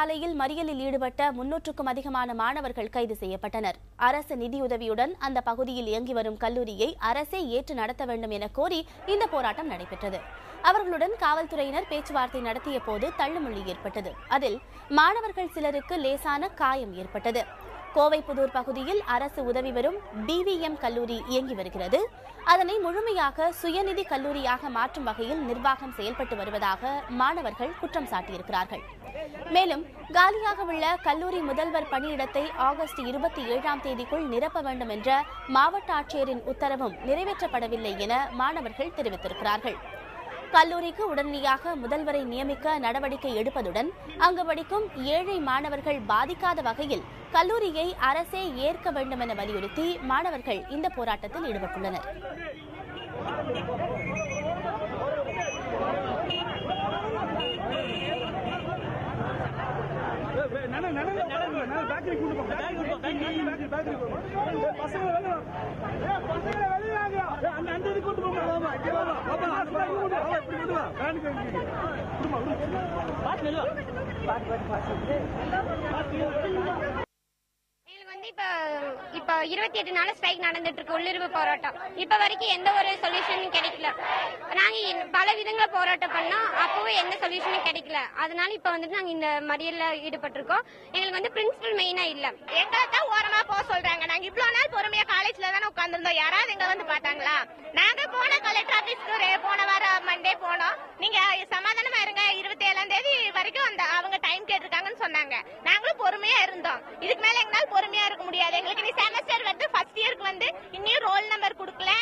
சாலையில் மறியலில் ஈடுபட்ட 300க்கும் அதிகமான மாணவர்கள் கைது செய்யப்பட்டனர். அரசு நிதியுதவியுடன் அந்த பகுதியில் இயங்கி வரும் கல்லூரியை அரசே ஏற்று நடத்த வேண்டும் என கோரி இந்த போராட்டம் நடைபெற்றது. அவர்களுடன் காவல்துறையினர் பேச்சுவார்த்தை நடத்திய போது தள்ளுமுள்ளி ஏற்பட்டது. அதில் மாணவர்கள் சிலருக்கு லேசான காயம் ஏற்பட்டது. கோவைப்புதூர் பகுதியில் அரசு உதவி பெறும் BVM கல்லூரி இயங்கி வருகிறது. அதனை முழுமையாக சுயநிதி கல்லூரியாக மாற்றும் வகையில் நிர்வாகம் செயல்பட்டு வருவதாக மாணவர்கள் குற்றம் சாட்டியிருக்கிறார்கள். மேலும் காலியாக உள்ள கல்லூரி முதல்வர் பணியிடத்தை ஆகஸ்ட் 27ஆம் தேதிக்குள் நிரப்ப வேண்டும் என்ற மாவட்ட ஆட்சியரின் உத்தரவும் நிறைவேற்றப்படவில்லை என மாணவர்கள் தெரிவித்திருக்கிறார்கள். கல்லூரிக்கு உடனடியாக முதல்வரை நியமிக்க நடவடிக்கை எடுப்பதுடன் அங்கு படிக்கும் ஏழை மாணவர்கள் பாதிக்காத வகையில் கல்லூரியை அரசே ஏற்க வேண்டும் என வலியுறுத்தி மாணவர்கள் இந்த போராட்டத்தில் ஈடுபட்டுள்ளனர். இப்ப 28 நாள் ஸ்ட்ரைக் நடந்துட்டு இருக்கு, உள்ளிருப்பு போராட்டம். இப்ப வரைக்கும் எந்த ஒரு சொல்யூஷனும் கிடைக்கல. நாங்க பல விதங்கள போராட்டம் பண்ணோம், அப்பவும் எந்த சொல்யூஷனும் கிடைக்கல. அதனால இப்ப வந்துட்டு நாங்க இந்த மறியல்ல ஈடுபட்டிருக்கோம். எங்களுக்கு பிரின்சிபல் மெயினா இல்ல, எங்களை தான் ஓரமா போக சொல்றாங்க. நாங்க இவ்வளவு நாள் பொறுமையா காலேஜ்ல தானே உட்கார்ந்துருந்தோம். யாராவது எங்களை வந்து பாத்தாங்களா? நாங்க போன கலெக்டர் ஆபீஸ்க்கு போன வாரம் மண்டே போனோம். நீங்க சமாதானமா இருங்க, 27ஆம் தேதி வரைக்கும் அவங்க டைம் கேட்டிருக்காங்கன்னு சொன்னாங்க. நாங்களும் பொறுமையா இருந்தோம். இதுக்கு மேல எங்களால பொறுமையா இருக்க முடியாது. எங்களுக்கு செமஸ்டர் வந்து ஃபர்ஸ்ட் இயருக்கு வந்து இன்னும் ரோல் நம்பர் கொடுக்கல,